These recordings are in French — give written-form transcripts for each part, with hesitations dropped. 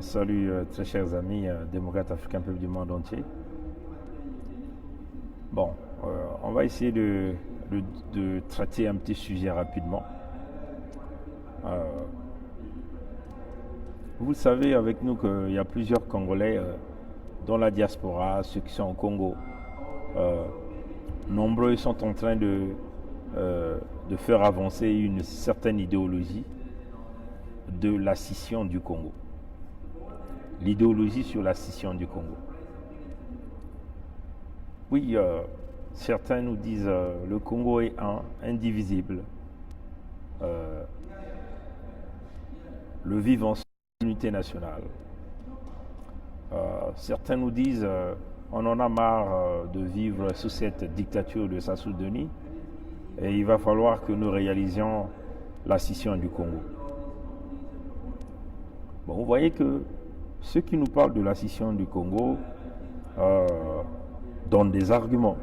Salut très chers amis démocrates africains, peuple du monde entier. Bon, on va essayer de traiter un petit sujet rapidement. Euh, Vous savez avec nous qu'il y a plusieurs Congolais dans la diaspora, ceux qui sont au Congo. Euh, Nombreux sont en train de faire avancer une certaine idéologie de la scission du Congo. L'idéologie sur la scission du Congo. Oui, certains nous disent le Congo est indivisible. Euh, le vivre en unité nationale. Certains nous disent on en a marre de vivre sous cette dictature de Sassou Denis et il va falloir que nous réalisions la scission du Congo. Bon, vous voyez que ceux qui nous parlent de la scission du Congo euh, donnent des arguments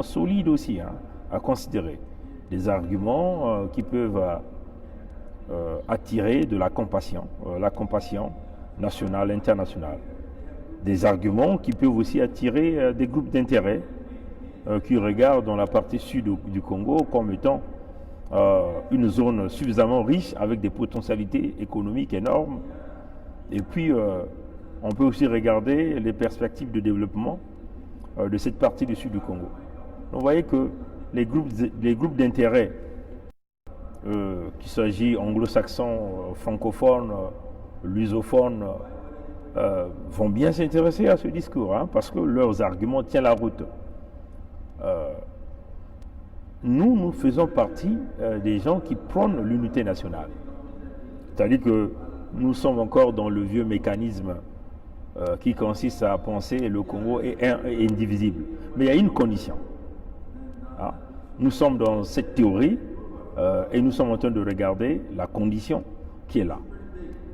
solides aussi à considérer, des arguments qui peuvent attirer de la compassion nationale, internationale, des arguments qui peuvent aussi attirer des groupes d'intérêt qui regardent dans la partie sud du Congo comme étant une zone suffisamment riche avec des potentialités économiques énormes. Et puis, on peut aussi regarder les perspectives de développement de cette partie du sud du Congo. Donc, vous voyez que les groupes d'intérêt, qu'il s'agit anglo-saxons, francophones, lusophones, vont bien s'intéresser à ce discours, parce que leurs arguments tiennent la route. Nous faisons partie des gens qui prônent l'unité nationale. C'est-à-dire que nous sommes encore dans le vieux mécanisme qui consiste à penser que le Congo est indivisible. Mais il y a une condition. Nous sommes dans cette théorie et nous sommes en train de regarder la condition qui est là.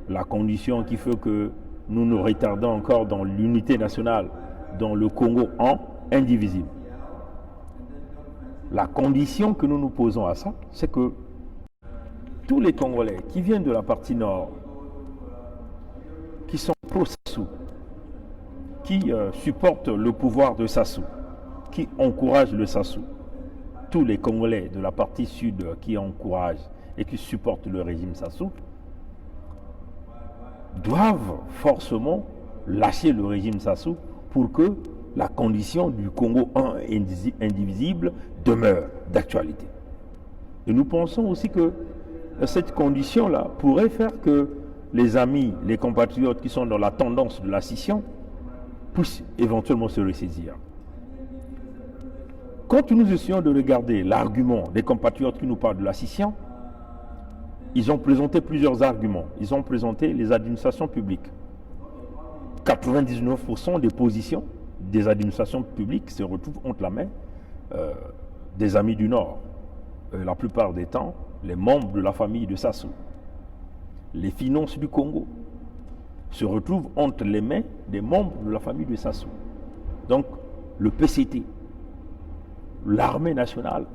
La condition qui fait que nous nous retardons encore dans l'unité nationale, dans le Congo indivisible. La condition que nous nous posons à ça, c'est que tous les Congolais qui viennent de la partie nord, qui sont pro-Sassou, qui supportent le pouvoir de Sassou, qui encouragent le Sassou, tous les Congolais de la partie sud qui encouragent et qui supportent le régime Sassou, doivent forcément lâcher le régime Sassou pour que la condition du Congo indivisible demeure d'actualité. Et nous pensons aussi que cette condition-là pourrait faire que les amis, les compatriotes qui sont dans la tendance de la scission puissent éventuellement se ressaisir. Quand nous essayons de regarder l'argument des compatriotes qui nous parlent de la scission, ils ont présenté plusieurs arguments. Ils ont présenté les administrations publiques. 99% des positions des administrations publiques se retrouvent entre la main des amis du Nord. La plupart des temps, les membres de la famille de Sassou. Les finances du Congo se retrouvent entre les mains des membres de la famille de Sassou. Donc, le PCT, l'armée nationale,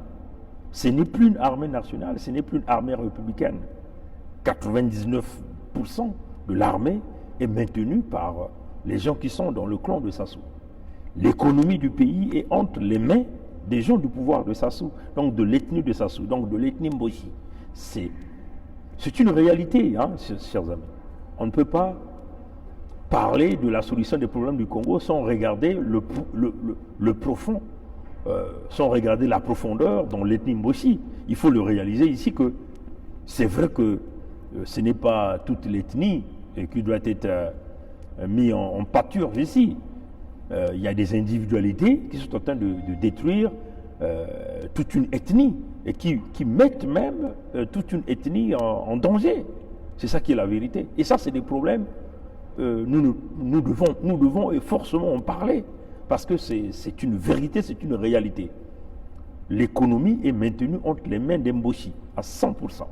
ce n'est plus une armée nationale, ce n'est plus une armée républicaine. 99% de l'armée est maintenue par les gens qui sont dans le clan de Sassou. L'économie du pays est entre les mains des gens du pouvoir de Sassou, donc de l'ethnie de Sassou, donc de l'ethnie Mboshi. C'est une réalité, chers amis. On ne peut pas parler de la solution des problèmes du Congo sans regarder le profond, sans regarder la profondeur dans l'ethnie Mboshi. Il faut le réaliser ici que c'est vrai que ce n'est pas toute l'ethnie qui doit être mise en pâture ici. Il y a des individualités qui sont en train de détruire toute une ethnie et qui mettent même toute une ethnie en danger. C'est ça qui est la vérité. Et ça, c'est des problèmes. Nous devons forcément en parler parce que c'est une vérité, c'est une réalité. L'économie est maintenue entre les mains d'Mboshi à 100%.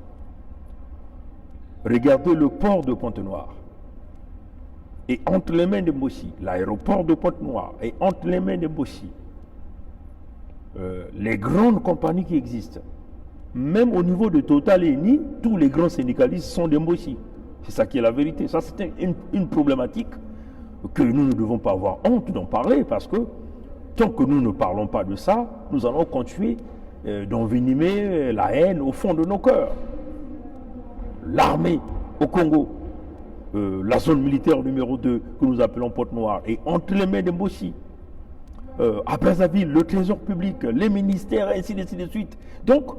Regardez le port de Pointe-Noire. Et entre les mains de Mboshi, l'aéroport de Pointe-Noire, et entre les mains de Mboshi, les grandes compagnies qui existent, même au niveau de Total et Eni, tous les grands syndicalistes sont de Mboshi. C'est ça qui est la vérité. Ça, c'est une problématique que nous ne devons pas avoir honte d'en parler, parce que tant que nous ne parlons pas de ça, nous allons continuer d'envenimer la haine au fond de nos cœurs. L'armée au Congo, la zone militaire numéro 2 que nous appelons Pointe-Noire, est entre les mains des Mbossi. À Brazzaville, le trésor public, les ministères, ainsi de suite. Donc,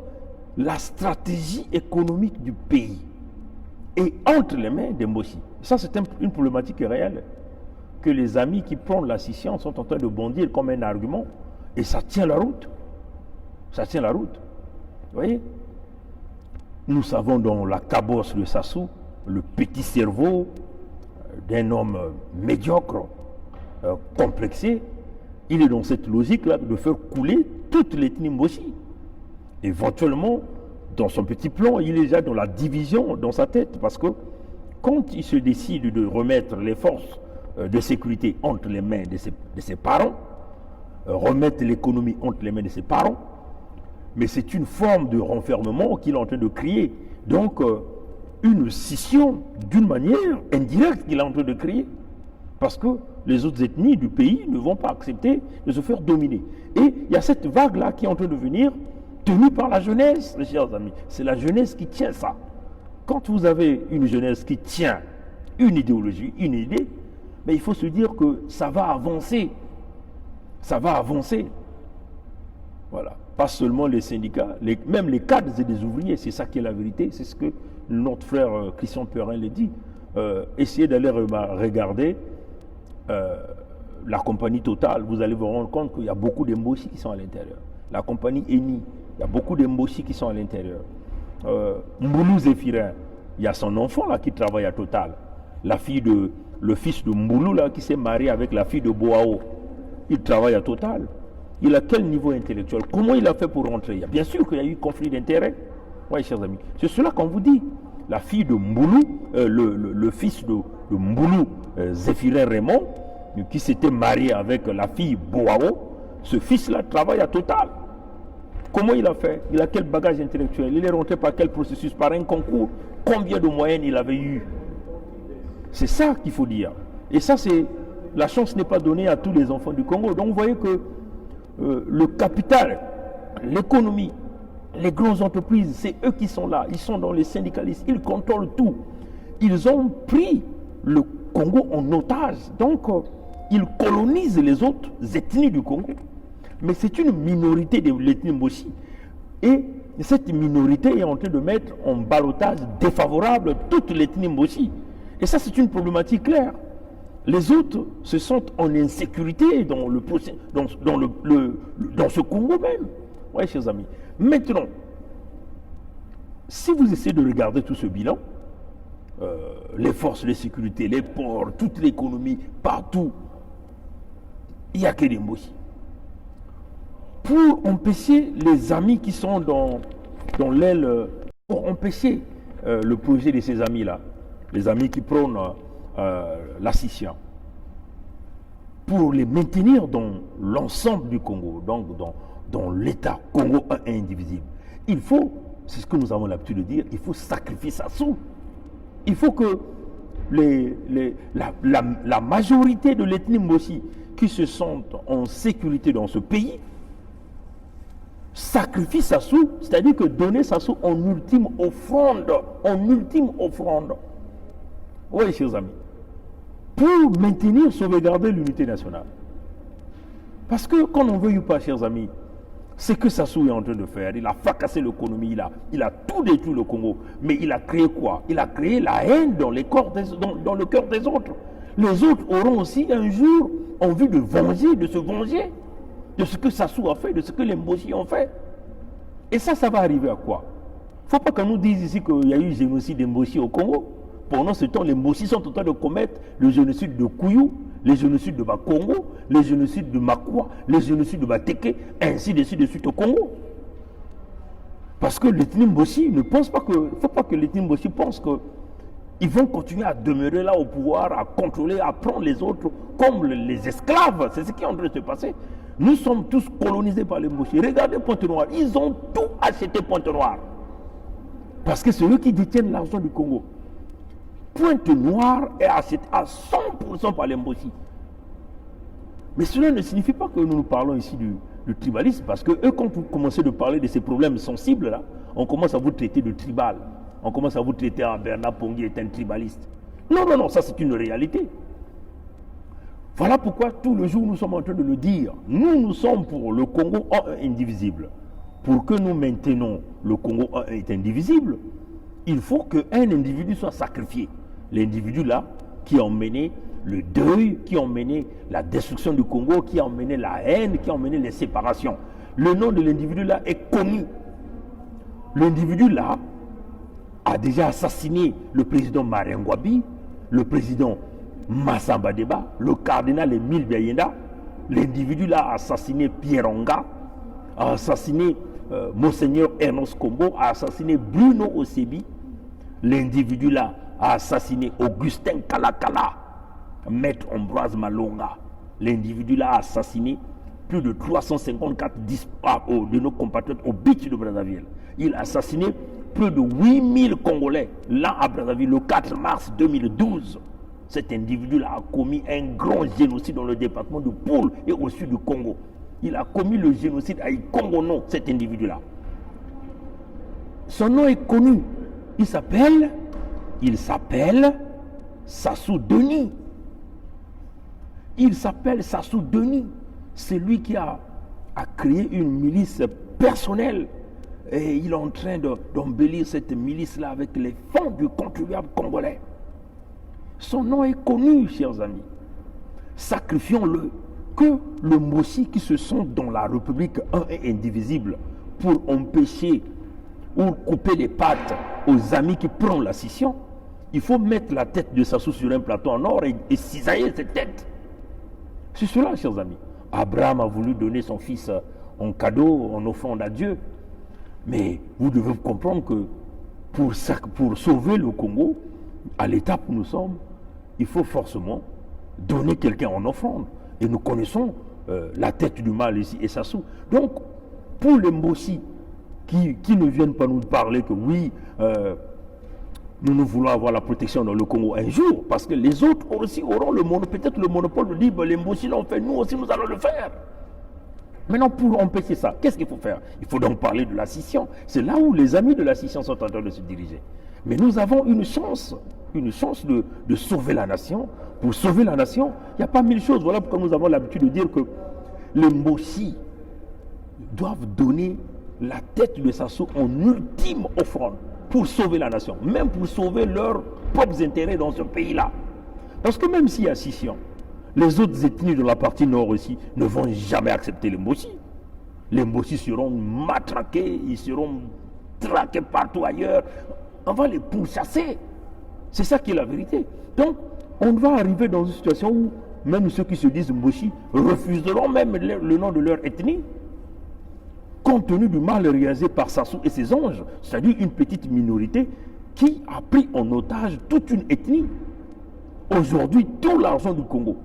la stratégie économique du pays est entre les mains des Mbossi. Ça, c'est une problématique réelle que les amis qui prennent la scission sont en train de bondir comme un argument, et ça tient la route. Ça tient la route. Vous voyez? Nous savons dans la cabosse de Sassou, le petit cerveau d'un homme médiocre, complexé. Il est dans cette logique-là de faire couler toute l'ethnie Mbossi. Éventuellement, dans son petit plan, il est déjà dans la division dans sa tête, parce que quand il se décide de remettre les forces de sécurité entre les mains de ses parents, remettre l'économie entre les mains de ses parents, mais c'est une forme de renfermement qu'il est en train de créer. Donc, une scission d'une manière indirecte qu'il est en train de créer. Parce que les autres ethnies du pays ne vont pas accepter de se faire dominer. Et il y a cette vague-là qui est en train de venir, tenue par la jeunesse, mes chers amis. C'est la jeunesse qui tient ça. Quand vous avez une jeunesse qui tient une idéologie, une idée, mais il faut se dire que ça va avancer. Ça va avancer. Voilà. Pas seulement les syndicats, même les cadres et les ouvriers, c'est ça qui est la vérité. C'est ce que notre frère Christian Perrin le dit. Essayez d'aller regarder la compagnie Total, vous allez vous rendre compte qu'il y a beaucoup d'Mbossi qui sont à l'intérieur. La compagnie Eni, il y a beaucoup d'Mbossi qui sont à l'intérieur. Mboulou Zéphirin, il y a son enfant là qui travaille à Total. Le fils de Mboulou là qui s'est marié avec la fille de Boao. Il travaille à Total. Il a quel niveau intellectuel? Comment il a fait pour rentrer? Bien sûr qu'il y a eu conflit d'intérêts. Oui, chers amis. C'est cela qu'on vous dit. La fille de Mboulou, le fils de Mboulou, Zéphirin Raymond, qui s'était marié avec la fille Boao, ce fils-là travaille à Total. Comment il a fait? Il a quel bagage intellectuel? Il est rentré par quel processus? Par un concours? Combien de moyens il avait eu? C'est ça qu'il faut dire. Et ça, c'est... La chance n'est pas donnée à tous les enfants du Congo. Donc vous voyez que le capital, l'économie, les grandes entreprises, c'est eux qui sont là. Ils sont dans les syndicalistes. Ils contrôlent tout. Ils ont pris le Congo en otage. Donc, ils colonisent les autres ethnies du Congo. Mais c'est une minorité de l'ethnie Mbossi. Et cette minorité est en train de mettre en ballottage défavorable toute l'ethnie Mbossi. Et ça, c'est une problématique claire. Les autres se sentent en insécurité dans ce Congo même. Oui, chers amis. Maintenant, si vous essayez de regarder tout ce bilan, les forces de sécurité, les ports, toute l'économie, partout, il n'y a que des Mbossi. Pour empêcher les amis qui sont dans l'aile, pour empêcher le projet de ces amis-là, les amis qui prônent la scission, pour les maintenir dans l'ensemble du Congo, donc dans l'État Congo indivisible, il faut, c'est ce que nous avons l'habitude de dire, il faut sacrifier Sassou. Il faut que la majorité de l'ethnie Mbossi qui se sentent en sécurité dans ce pays sacrifie Sassou, c'est-à-dire que donner Sassou en ultime offrande. Oui, chers amis. Pour maintenir, sauvegarder l'unité nationale. Parce que, quand on veut ou pas, chers amis, c'est que Sassou est en train de faire. Il a fracassé l'économie, il a tout détruit le Congo. Mais il a créé quoi? Il a créé la haine dans le cœur des autres. Les autres auront aussi un jour envie de se venger de ce que Sassou a fait, de ce que les Mbossi ont fait. Et ça va arriver à quoi? Il ne faut pas qu'on nous dise ici qu'il y a eu génocide des Mbossi au Congo. Pendant ce temps, les Mbossi sont en train de commettre le génocide de Kouyou, les génocides de Bakongo, les génocides de Makwa, les génocides de Bateke, ainsi de suite au Congo. Parce que l'ethnie Mbossi ne pense pas que... Il ne faut pas que l'ethnie Mbossi pense qu'ils vont continuer à demeurer là au pouvoir, à contrôler, à prendre les autres comme les esclaves. C'est ce qui est en train de se passer. Nous sommes tous colonisés par les Mbossi. Regardez Pointe-Noire. Ils ont tout acheté Pointe-Noire. Parce que c'est eux qui détiennent l'argent du Congo. Pointe-Noire est achetée à 100% par les Mbossi. Mais cela ne signifie pas que nous parlons ici du tribalisme, parce que eux, quand vous commencez de parler de ces problèmes sensibles là, on commence à vous traiter de tribal. On commence à vous traiter à Bernard Pongui est un tribaliste. Non, non, non, ça c'est une réalité. Voilà pourquoi tout le jour nous sommes en train de le dire. Nous sommes pour le Congo indivisible. Pour que nous maintenons le Congo est indivisible, il faut qu'un individu soit sacrifié. L'individu là qui a emmené le deuil, qui a emmené la destruction du Congo, qui a emmené la haine, qui a emmené les séparations. Le nom de l'individu là est connu. L'individu là a déjà assassiné le président Marengwabi, le président Massamba Deba, le cardinal Émile Biayenda. L'individu là a assassiné Pierre Onga, a assassiné Monseigneur Ernest Kombo, a assassiné Bruno Osebi. L'individu là a assassiné Augustin Kalakala, Maître Ambroise Malonga. L'individu là a assassiné plus de 354 de nos compatriotes au beach de Brazzaville. Il a assassiné plus de 8000 Congolais là à Brazzaville le 4 mars 2012. Cet individu-là a commis un grand génocide dans le département de Poul et au sud du Congo. Il a commis le génocide à Ikongono, cet individu-là. Son nom est connu. Il s'appelle Sassou Denis. Il s'appelle Sassou Denis. C'est lui qui a créé une milice personnelle. Et il est en train d'embellir cette milice-là avec les fonds du contribuable congolais. Son nom est connu, chers amis. Sacrifions-le. Que le Mbossi qui se sont dans la République un et indivisible pour empêcher ou couper les pattes aux amis qui prennent la scission, il faut mettre la tête de Sassou sur un plateau en or et cisailler cette tête. C'est cela, chers amis. Abraham a voulu donner son fils en cadeau, en offrande à Dieu. Mais vous devez comprendre que pour sauver le Congo, à l'étape où nous sommes, il faut forcément donner quelqu'un en offrande. Et nous connaissons la tête du mal ici et Sassou. Donc, pour les Mbossi qui ne viennent pas nous parler que oui, nous voulons avoir la protection dans le Congo un jour, parce que les autres aussi auront peut-être le monopole de dire les Mbossi l'ont fait, nous aussi nous allons le faire. Maintenant, pour empêcher ça, qu'est-ce qu'il faut faire? Il faut donc parler de la scission. C'est là où les amis de la scission sont en train de se diriger. Mais nous avons une chance de sauver la nation. Pour sauver la nation, il n'y a pas mille choses. Voilà pourquoi nous avons l'habitude de dire que les Mbossi doivent donner la tête de Sassou en ultime offrande pour sauver la nation, même pour sauver leurs propres intérêts dans ce pays-là. Parce que même s'il y a scission, les autres ethnies de la partie nord aussi ne vont jamais accepter les Mbossi. Les Mbossi seront matraqués, ils seront traqués partout ailleurs. On va les pourchasser. C'est ça qui est la vérité. Donc, on va arriver dans une situation où même ceux qui se disent Mbossi refuseront même le nom de leur ethnie, compte tenu du mal réalisé par Sassou et ses anges, c'est-à-dire une petite minorité qui a pris en otage toute une ethnie. Aujourd'hui, tout l'argent du Congo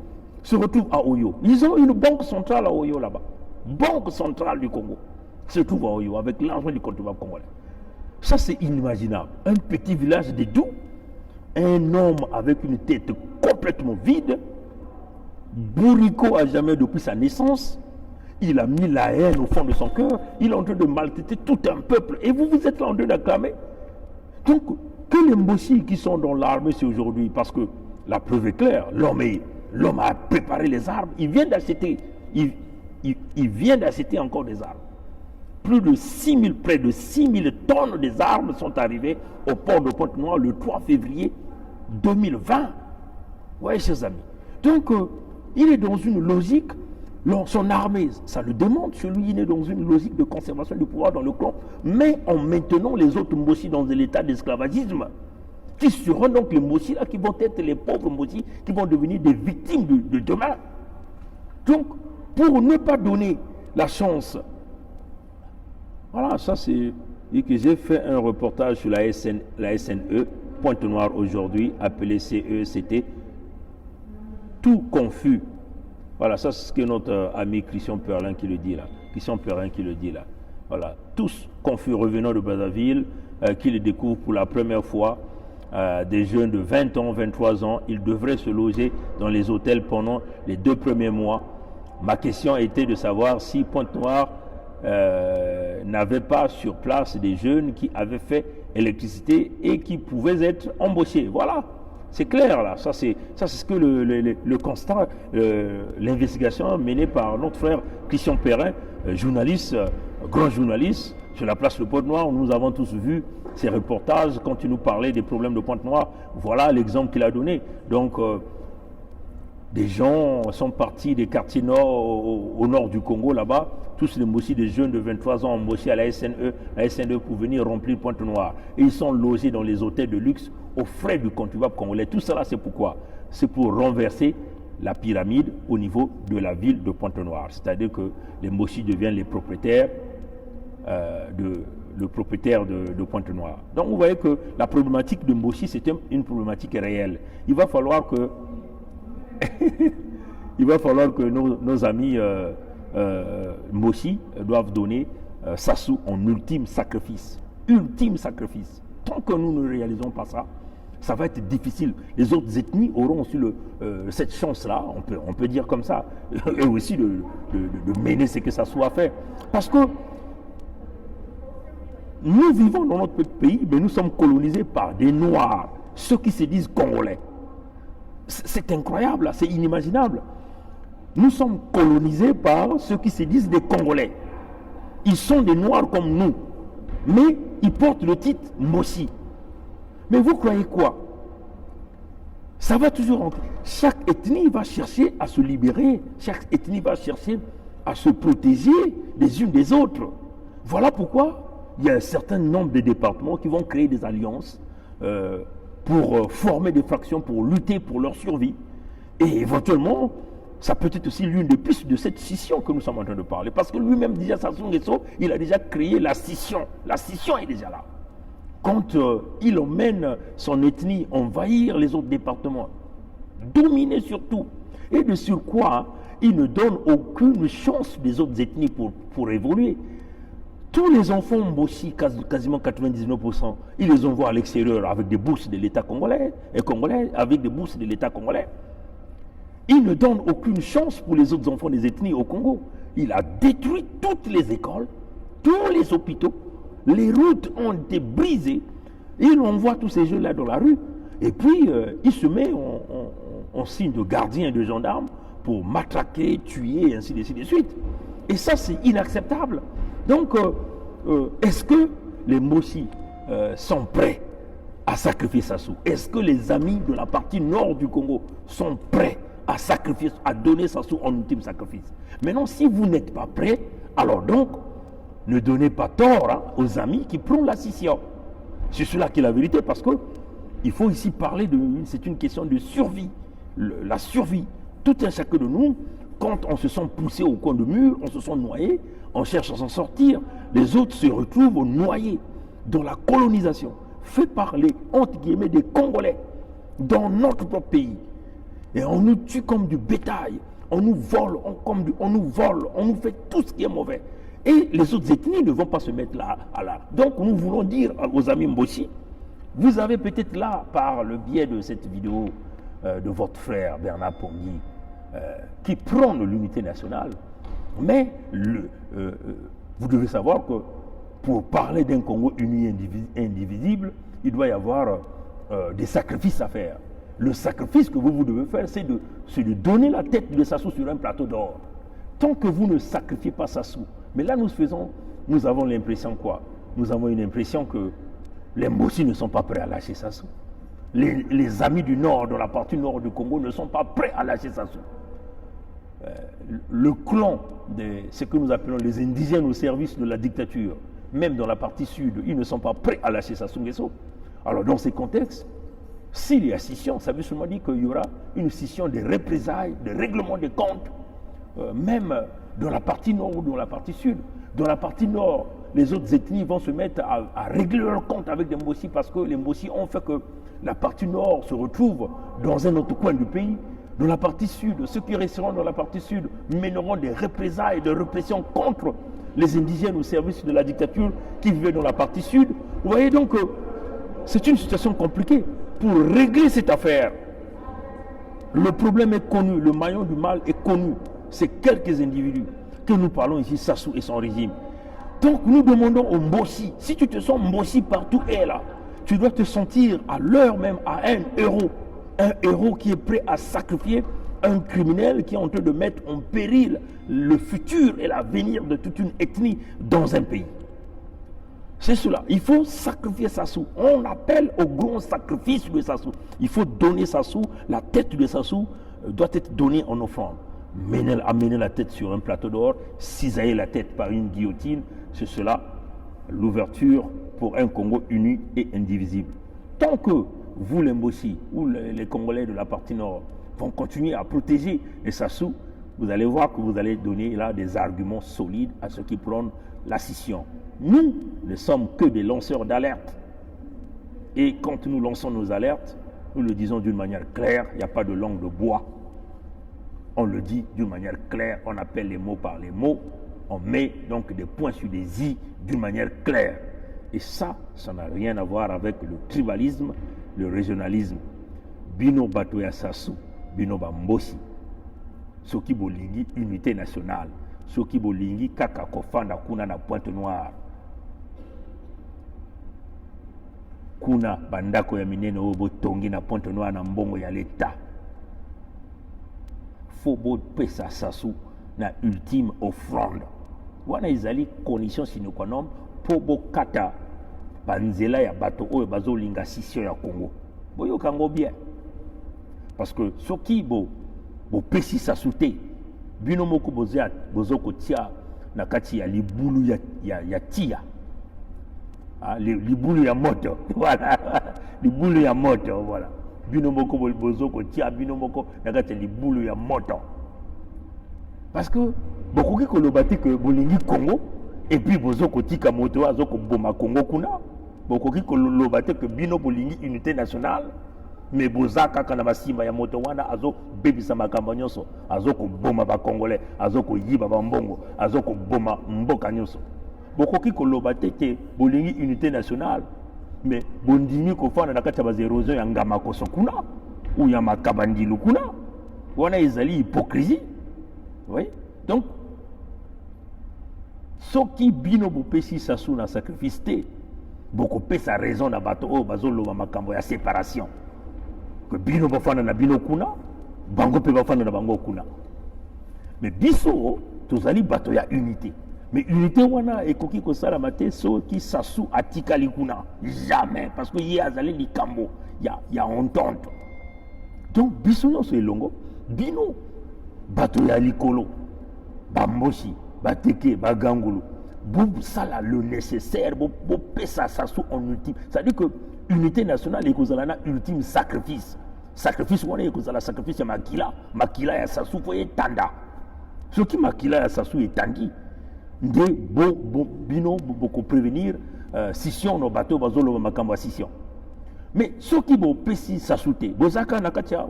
se retrouve à Oyo. Ils ont une banque centrale à Oyo là-bas. Banque centrale du Congo se trouve à Oyo avec l'argent du contribuable congolais. Ça, c'est inimaginable. Un petit village de Dou, un homme avec une tête complètement vide, bourricot à jamais depuis sa naissance, il a mis la haine au fond de son cœur, il est en train de maltraiter tout un peuple. Et vous êtes là en train d'acclamer. Donc, que les Mbossi qui sont dans l'armée, c'est aujourd'hui, parce que la preuve est claire, l'homme a préparé les armes, il vient d'acheter, il vient d'acheter encore des armes. Près de 6000 tonnes des armes sont arrivées au port de Pointe-Noire le 3 février 2020. Oui, chers amis. Donc, il est dans une logique, son armée, ça le démontre, celui il est dans une logique de conservation du pouvoir dans le clan, mais en maintenant les autres Mbossi dans l'état d'esclavagisme, qui seront donc les Mbossi là, qui vont être les pauvres Mbossi, qui vont devenir des victimes de demain. Donc, pour ne pas donner la chance. Voilà, ça c'est que j'ai fait un reportage sur la SNE, Pointe-Noire aujourd'hui, appelé CECT, tout confus. Voilà, ça c'est ce que notre ami Christian Perlin qui le dit là. Christian Perlin qui le dit là. Voilà, tous confus revenant de Brazzaville, qui le découvrent pour la première fois. des jeunes de 20 ans, 23 ans, ils devraient se loger dans les hôtels pendant les 2 premiers mois. Ma question était de savoir si Pointe-Noire n'avait pas sur place des jeunes qui avaient fait électricité et qui pouvaient être embauchés. Voilà, c'est clair là. Ça c'est ce que le constat, l'investigation menée par notre frère Christian Perrin, journaliste, grand journaliste sur la place de Pointe-Noire. Nous avons tous vu ces reportages quand il nous parlait des problèmes de Pointe-Noire. Voilà l'exemple qu'il a donné. Donc des gens sont partis des quartiers nord au nord du Congo là-bas, tous les Mossi, des jeunes de 23 ans embauchés à la SNE pour venir remplir Pointe-Noire. Et ils sont logés dans les hôtels de luxe aux frais du contribuable congolais. Tout cela, c'est pourquoi? C'est pour renverser la pyramide au niveau de la ville de Pointe-Noire. C'est-à-dire que les Mossi deviennent les propriétaires de Pointe-Noire. Donc vous voyez que la problématique de Mossi, c'est une problématique réelle. Il va falloir que nos amis Mossi doivent donner Sassou en ultime sacrifice. Ultime sacrifice. Tant que nous ne réalisons pas ça, ça va être difficile. Les autres ethnies auront aussi cette chance-là, on peut dire comme ça, et aussi de mener ce que Sassou a fait. Parce que nous vivons dans notre pays, mais nous sommes colonisés par des Noirs, ceux qui se disent Congolais. C'est incroyable, c'est inimaginable. Nous sommes colonisés par ceux qui se disent des Congolais. Ils sont des Noirs comme nous, mais ils portent le titre Mossi. Mais vous croyez quoi? Ça va toujours... Chaque ethnie va chercher à se libérer, chaque ethnie va chercher à se protéger les unes des autres. Voilà pourquoi il y a un certain nombre de départements qui vont créer des alliances pour former des fractions, pour lutter pour leur survie. Et éventuellement, ça peut être aussi l'une des pistes de cette scission que nous sommes en train de parler. Parce que lui-même, déjà, Sassou Nguesso, il a déjà créé la scission. La scission est déjà là. Quand il emmène son ethnie envahir les autres départements, dominer surtout, et de surcroît, il ne donne aucune chance des autres ethnies pour évoluer. Tous les enfants Mossi, quasiment 99%, ils les envoient à l'extérieur avec des bourses de l'État congolais, avec des bourses de l'État congolais. Il ne donne aucune chance pour les autres enfants des ethnies au Congo. Il a détruit toutes les écoles, tous les hôpitaux, les routes ont été brisées. Il envoie tous ces jeunes-là dans la rue. Et puis, il se met en signe de gardien et de gendarme pour matraquer, tuer, et ainsi de suite. Et ça, c'est inacceptable. Donc, est-ce que les Mossi sont prêts à sacrifier Sassou? Est-ce que les amis de la partie nord du Congo sont prêts à sacrifier, à donner Sassou en ultime sacrifice? Maintenant, si vous n'êtes pas prêts, alors donc, ne donnez pas tort aux amis qui prennent la scission. C'est cela qui est la vérité, parce que il faut ici parler c'est une question de survie. La survie. Tout un chacun de nous, quand on se sent poussé au coin de mur, on se sent noyé, on cherche à s'en sortir. Les autres se retrouvent noyés dans la colonisation, fait par les, entre guillemets, des Congolais, dans notre propre pays. Et on nous tue comme du bétail, on nous vole, on nous fait tout ce qui est mauvais. Et les autres ethnies ne vont pas se mettre là. Donc nous voulons dire aux amis Mossi, vous avez peut-être là, par le biais de cette vidéo de votre frère Bernard Pongui, qui prône l'unité nationale, mais vous devez savoir que pour parler d'un Congo uni et indivisible, il doit y avoir des sacrifices à faire. Le sacrifice que vous devez faire, c'est de donner la tête de Sassou sur un plateau d'or. Tant que vous ne sacrifiez pas Sassou, mais là nous avons l'impression quoi? Nous avons une impression que les Mossi ne sont pas prêts à lâcher Sassou. Les amis du Nord, de la partie nord du Congo, ne sont pas prêts à lâcher Sassou. Le clan ce que nous appelons les indigènes au service de la dictature, même dans la partie sud, ils ne sont pas prêts à lâcher Sassou Nguesso. Alors dans ces contextes, s'il y a scission, ça veut seulement dire qu'il y aura une scission des représailles, des règlements de comptes, même dans la partie nord ou dans la partie sud. Dans la partie nord, les autres ethnies vont se mettre à régler leurs comptes avec les Mossi, parce que les Mossi ont fait que la partie nord se retrouve dans un autre coin du pays. Dans la partie sud, ceux qui resteront dans la partie sud mèneront des représailles, des répressions contre les indigènes au service de la dictature qui vivaient dans la partie sud. Vous voyez donc, c'est une situation compliquée. pour régler cette affaire. Le problème est connu, le maillon du mal est connu. C'est quelques individus que nous parlons ici, Sassou et son régime. Donc nous demandons aux Mbossi, si tu te sens Mbossi partout et là, tu dois te sentir à l'heure même à un héros qui est prêt à sacrifier un criminel qui est en train de mettre en péril le futur et l'avenir de toute une ethnie dans un pays. C'est cela. Il faut sacrifier Sassou. On appelle au grand sacrifice de Sassou. Il faut donner Sassou. La tête de Sassou doit être donnée en offrande. Amener la tête sur un plateau d'or, cisailler la tête par une guillotine, c'est cela l'ouverture pour un Congo uni et indivisible. Tant que vous, les Mbossi, ou les Congolais de la partie nord, vont continuer à protéger les Sassou, vous allez voir que vous allez donner là des arguments solides à ceux qui prônent la scission. Nous ne sommes que des lanceurs d'alerte. Et quand nous lançons nos alertes, nous le disons d'une manière claire, il n'y a pas de langue de bois. On le dit d'une manière claire, on appelle les mots par les mots, on met donc des points sur des i d'une manière claire. Et ça n'a rien à voir avec le tribalisme, le régionalisme. Bino Batoya Sassou, Bino Bambosi. Soki Bolingi, unité nationale. Soki Bolingi, Kaka Kofanda Kuna na Pointe-Noire. Kuna bandako ya minene obo tongi na Pointe-Noire na mbongo ya l'État. Faut pesa Sassou na ultime offrande. Wana izali condition sine qua non po bo kata banzela ya bato oyo bazolinga scission ya Congo. Boyo kango bien. Parce que soki bo pesi Sassou te bino moko bozoko tia na kati ya libulu ya tia. Libulu ya moto. Voilà. Libulu ya moto, voilà. Bino moko bozoko tia bino moko na kati ya libulu ya moto. Parce que beaucoup qui kolobati que bolingi Congo et puis bozoko tika moto azoko boma Congo kuna. Beaucoup qui kolobati que bino bolingi unité nationale mais bozaka kana basimba ya moto wana azo bebisa makambo nyonso azoko boma ba congolais azoko yiba ba mbongo azoko boma mboka nyonso. Beaucoup qui kolobati que bolingi unité nationale mais bondimi ko fana na kati ya érosion ya ngama koso kuna ou ya makabandilu kuna wana ezali hypocrisie. Oui. Donc soki bino bopesi Sassou na sacrifice te boko pesa raison na bato o bazoloba makambo ya séparation que bino bafana na bino kuna bango pe bafana na bango kuna mais biso tozali bato ya unité. Mais unité wana ekoki kosalama te soki Sassou atikali kuna jamais parce que ye azali likambo ya entente. Donc biso nyonso elongo bino bato ya likolo bamboshi bateke bagangulu bo sala le nécessaire bo pesa Sassou en ultime. C'est-à-dire que unité nationale ekozala na ultime sacrifice wana ekozala sacrifice ya makila ya Sassou po etanda soki makila ya Sassou etandi nde bino boko prévenir scission no bato bazoloba makambo ya scission. Mais ceux qui vont pesi Sassou te bozaka na kati ya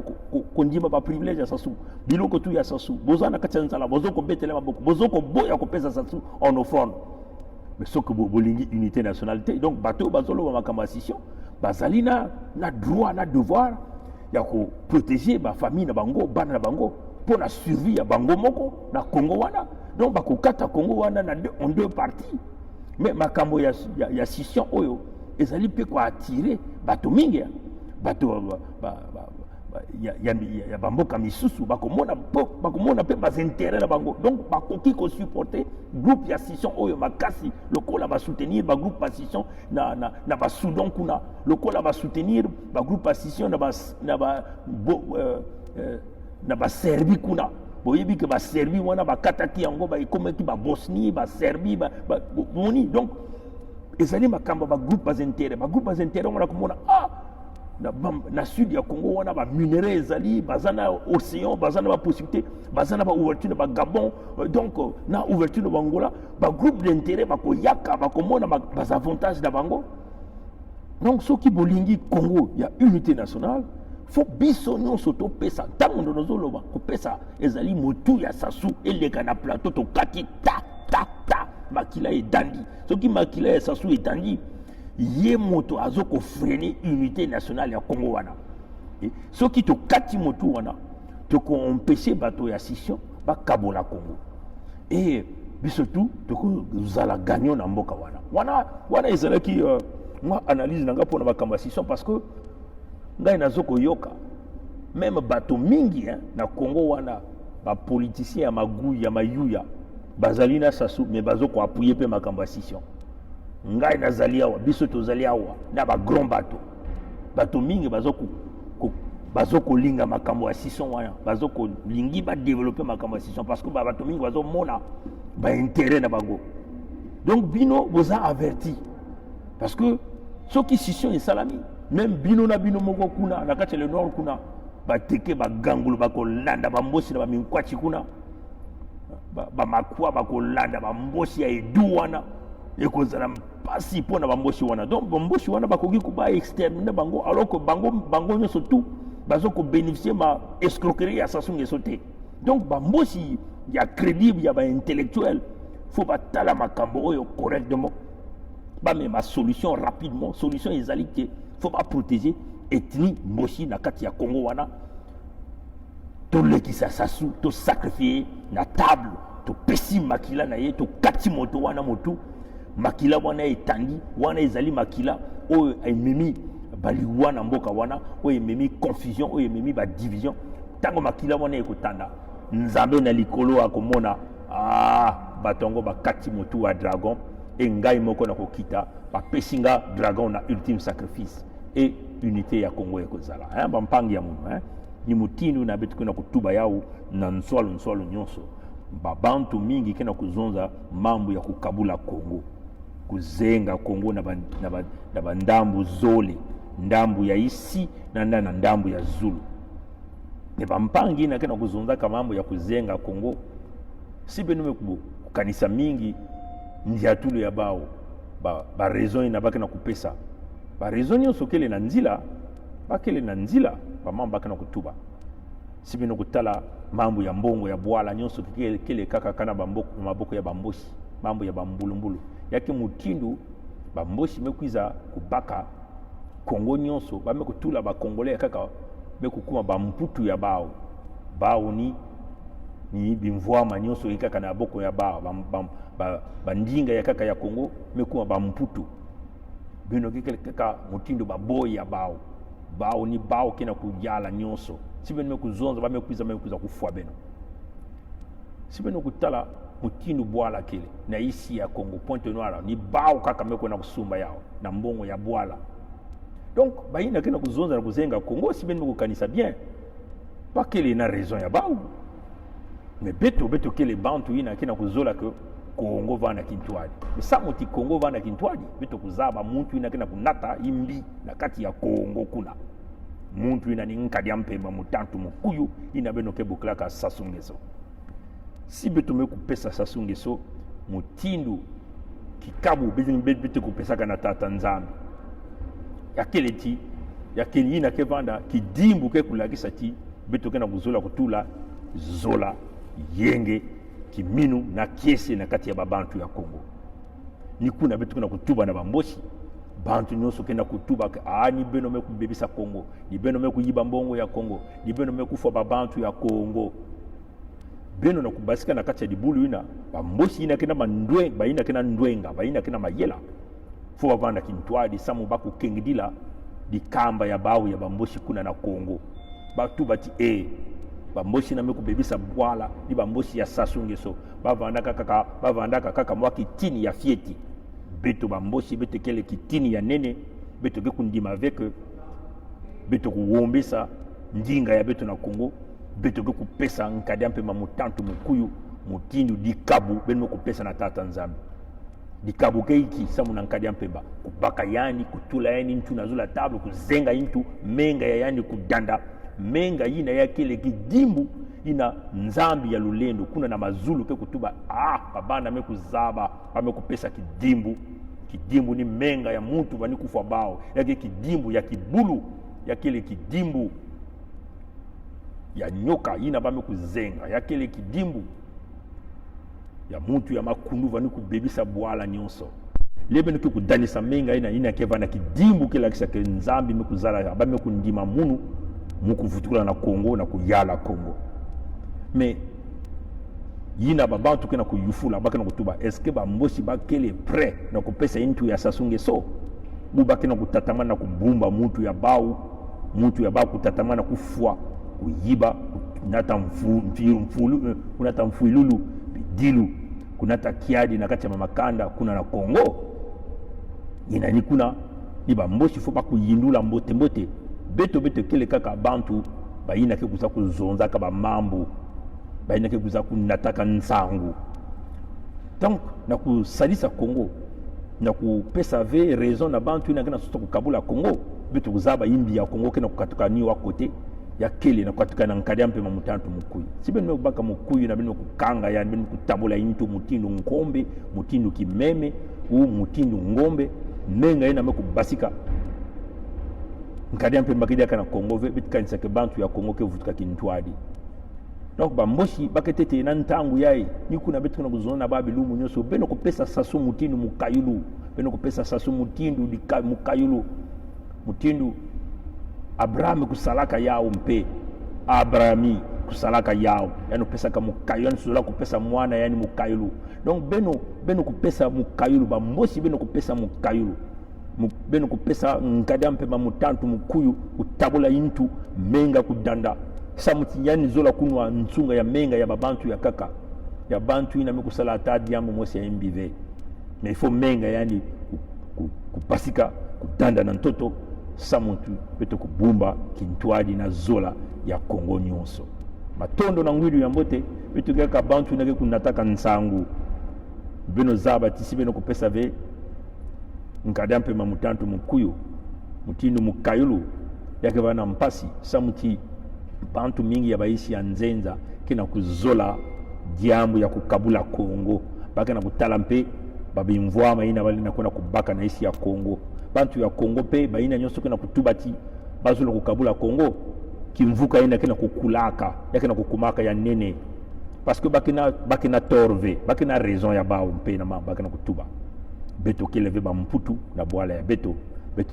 kondima ba privilège ya Sassou biloko tu ya Sassou bozana na kati ya nzala bozoko betela maboko bozoko boya ko pesa Sassou en offrande. Mais ceux qui bolingi unité nationalité donc bato bazoloba makambo ya scission bazali na droit na devoir ya ko protéger ba famille na bango bana na bango pour la survie ya bango moko na Congo wana. Donc bako kata Congo wana en deux parties. Mais makambo ya scission oyo ezali pe ko attirer bato mingi bato ya bamboka misusu bakomona pe bas intérêt na bango. Donc bakoki ko supporter groupe ya scission oyo makasi lokola ba soutenir ba groupe ya scission na ba Soudan kuna lokola ba soutenir ba groupe ya scission na ba Serbie kuna. Boyebi que ba Serbie wana ba kataki yango ba ikomeki ba Bosnie ba Serbie ba moni. Donc ezali makambo ba groupe bas intérêt wana komona na sud ya Congo wana ba minerais ezali bazana océan bazana ba possibilité bazana ba ouverture ba Gabon donc na ouverture ba Angola ba groupe d'intérêt ba koyaka ba komona ba avantages da bango. Donc soki bolingi Congo ya unité nationale faut biso nyonso to pesa tango ndozoloba ko pesa ezali motu ya Sassou eleka na plateau to kati ta makila et dandi soki makila ya Sassou et dandi ye moto azoko freiner unité nationale ya Congo wana. Et ce qui te kati moto wana te ko empêcher bato ya scission ba kabola Congo. Et surtout te ko zala gagnant na mboka wana ezala ki moi analyse nanga pona ba kamba scission parce que ngai nazoko yoka même bato mingi na Congo wana ba politicien ya magui ya mayuya bazali na sasu mais bazoko appuyer pe makamba scission. Ngai nazali awa biso tozali awa na ba grand bato mingi bazoko linga makambo ya scission wana bazoko lingi ba développer makambo ya scission parce que bato mingi bazo mona ba intérêt na bango. Donc bino boza averti parce que ceux qui scission et salami même bino moko kuna na kati le nord kuna ba teke ba gangulu ba kolanda ba mbosi na ba minkwachi kuna ba makwa ba kolanda ba mbosi ya edu wana ekozala pasi pona ba mbosi wana. Donc ba mbosi wana bakoki ko ba exterminer bango alors que bango nyoso tout bazoko bénéficier ma escroquerie ya Sassou Nguesso te. Donc ba mbosi ya crédible ya ba intellectuel faut ba tala makambo oyo correctement ba mais ma solution rapidement solution ezali ke faut pas protéger ethnie mbosi na kati ya Congo wana to lekisa Sassou to sacrifier na table to pesi makila na ye to kati moto wana motu makila wana etandi wana ezali makila oyo ememi baliwa na mboka wana oyo ememi confusion oyo ememi ba division tango makila wana ekotanda nzambe na likolo akomona batongo bakati motu wa dragon et ngai moko na kokita bapesinga dragon na ultime sacrifice et unité ya Congo ekozala bampangi ya muno ni mutinu na betu kuna kutuba yao na nswalo nyonso babantu mingi kena kuzonza mambo ya kukabula Congo kuzenga Congo na bandambu zole ndambu ya isi na ndambu ya Zulu ne bampangi na kena kuzonza kama mambo ya kuzenga Congo sibe nume kukanisa mingi ndiatulu ya bao ba raison ina baka na kupesa ba raison nyonso kele na nzila bakele na nzila ba mambo baka na kutuba sibe no kutala mambo ya mbongo ya bwala nyonso kele kaka kana maboko ya bamboshi mambo ya bambulumbulu yake mutindu bamboshi mekwiza kubaka Congo nyonso bame kutula ba congolais kaka mekukuma bamputu ya bao ni bimvwa nyonso ikaka na boko ya bandinga ya kaka ya Congo mekuma bamputu bino kaka mutindu baboy ya bao ni bao kena kujala nyonso sibe mekuzonza bamekwiza kufwa beno sibe no kutala mutindu bwala kile na isi ya Congo Pointe Noire ni bao kaka meko na kusumba yao na mbongo ya bwala. Donc baina kena kuzonza na kuzenga Congo sibe no kukanisa bien pas kile na raison ya bao mais beto kile bantu ina kena kuzola ke Congo vana kintwadi mais sa muti Congo vana kintwadi beto kuzaba muntu ina kena kunata imbi na kati ya Congo kuna muntu ina ni nkadi ampemba mutantu mukuyu ina beno kebuklaka Sassou Nguesso si beto me kupesa Sassou Nguesso mutindu kikabu beto kupesa kana tata nzambe yakeleti yakeli ina kevanda kidimbu ke kulakisa ti beto kena kuzola kutula zola yenge kiminu na kiese na kati ya babantu ya Congo ni kuna betu kuna kutuba na bamboshi bantu nyonso kena kutuba ni beno me kubebisa Congo ni beno me kuyiba mbongo ya Congo ni beno me kufa babantu ya Congo beno na kubasika na kati ya dibulu ina bamboshi ina kena mandwe baina kena ndwenga baina kena mayela fo bavanda kintwadi samu baku kengidila dikamba ya bawu ya bamboshi kuna na Congo batu bati bamboshi na meku bebisa bwala ni bamboshi ya Sassou Nguesso bavandaka kaka mwa kitini ya fieti beto bamboshi beto kele kitini ya nene beto ke kundima avec beto kuwombesa ndinga ya beto na Congo beto ke kupesa nkadi ampe mamutantu mukuyu mutindu dikabu beno kupesa na tata nzambe dikabu keiki samu na nkadi ampeba kubaka yani kutula yani mtu nazula table kuzenga intu menga ya yani kudanda menga yina ya kile kidimbu ina nzambi ya lulendo kuna na mazulu ke kutuba babana mekuzaba amekupesa kidimbu ni menga ya mtu bani kufa bao yake kidimbu ya kibulu ya kile kidimbu ya nyoka yina bamekuzenga ya kile kidimbu ya mtu ya makundu bani kubebisa bwala nyonso lebe ku danisa menga ina kevana kidimbu kila kisa ke nzambi mekuzala aba mekundima munu mukuvutukula na Kongo na kuyala Kongo. Mais yina babantu kena kuyufula bakena kutuba eske ba mboshi bakele prêt na kupesa intu ya sasunge so buba kena kutatamana na kubumba mutu ya bau kutatamana kufua kuyiba kunata mfulu kunata mfuilulu bidilu kunata kiadi na kati ya mamakanda kuna na Kongo yina ni kuna ni ba mboshi fo bakuyindula mbote beto kele kaka bantu bayina ke kuza kuzonza ka ba mambo bayina ke kuza kunataka nsangu. Donc na kusalisa Kongo na kupesa ve raison na bantu ina kana soto kukabula Kongo beto kuzaba imbi ya Kongo kena kukatuka ni wa kote ya kele na kukatuka na nkadi ampe mamutantu mukuyu sibe nime kubaka mukuyu na bino kukanga ya bino kutabula intu mutindu ngombe mutindu kimeme u mutindu ngombe menga ina mekubasika nkadi ampe makidi kana Kongo ve bitkanisa ke bantu ya Kongo ke vutuka kintwadi. Donc ba mboshi baketete na ntangu yayi ni kuna betu na kuzona ba bilumu nyoso beno kopesa sasu mutindu mukayulu beno kopesa sasu mutindu mukayulu mutindu Abraham kusalaka yao mpe Abrahami kusalaka yao yani pesa kama mukayulu yani sura kupesa mwana yani mukayulu. Donc beno kupesa mukayulu ba mboshi beno kupesa mukayulu beno kupesa nkadi ampe mamutantu mukuyu utabula intu menga kudanda samuti yani zola kunwa nsunga ya menga ya babantu ya kaka ya bantu ina mekusala atadi ya mosi ya mbive. Mais il faut menga yani kupasika kudanda na ntoto samutu beto kubumba kintwadi na zola ya Kongo nyonso matondo na ngwidu ya mbote beto kaka bantu na kunataka nsangu beno zaba tisi beno kupesa ve nkadampe mamutantu mukuyu mutindu mukayulu yake bana mpasi samuti bantu mingi ya baisi ya nzenza kina kuzola diambu ya kukabula Kongo baka na kutala mpe babimvwama ina bali na kwenda kubaka na isi ya Kongo bantu ya Kongo pe baina nyonso kina kutubati bazula kukabula Kongo kimvuka ina kina kukulaka yake na kukumaka ya nene parce que bakina torve bakina raison ya bao mpe na baka na kutuba beto kele ve ba mputu na bwala ya beto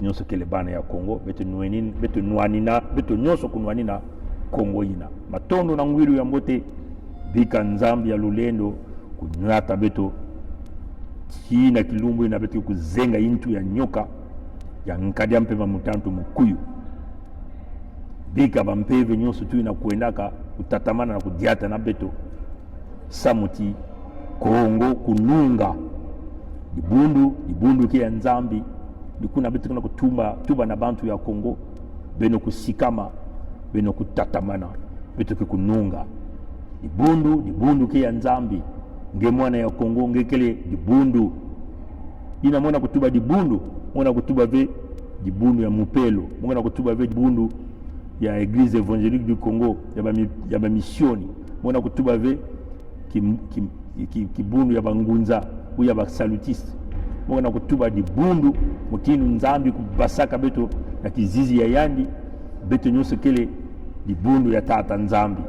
nyonso kele bana ya Kongo beto nuanina beto nyonso kunwanina Kongo ina matondo na ngwiru ya mbote bika nzambi ya lulendo kunyata beto china kilumbu ina beto kuzenga intu ya nyoka ya nkadi ampe mamutantu mukuyu bika bampeve nyonso tu ina kuendaka kutatamana na kudiata na beto samuti Kongo kununga dibundu kia nzambi dikuna beto kuna tuba na bantu ya Kongo beno kusikama beno kutatamana beto kununga dibundu kia nzambi nge mwana ya Kongo ngekele dibundu ina mwana kutuba dibundu mwana kutuba ve dibundu ya mupelo mwana kutuba ve dibundu ya Église évangélique du Congo ya ba missioni mwana kutuba ve kibundu ya bangunza ou ya ba salutiste mwana kutuba dibundu mutinu nzambi kubasaka beto na kizizi ya yandi beto nyonso kele dibundu ya tata nzambi.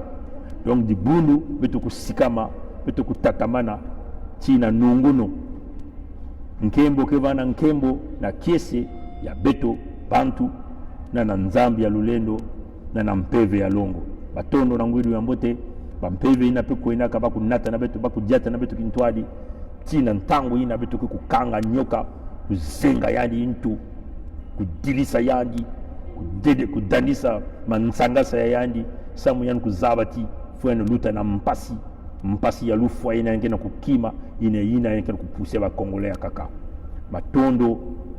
Donc dibundu beto kusikama beto kutatamana china nunguno nkembo kevana nkembo na kiese ya beto bantu na nzambi ya lulendo na mpeve ya longo batondo na ngwidu ya mbote bampeve ina pe koina ka bakunata na beto bakujata na beto kintwadi china ntango ina beto kukanga nyoka kuzenga yandi intu kudilisa yandi kudandisa mansangasa ya yandi samu yani kuzabati fueno luta na mpasi ya lufwa ina ngena kukima ina ngena kupusia ba Kongolea kaka matondo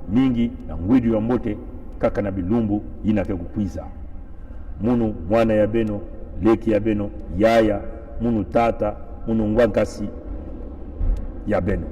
mingi na ngwidu ya mbote kaka na bilumbu ina ke kupwiza munu mwana ya beno leki ya beno yaya munu tata munu ngwankasi ya beno.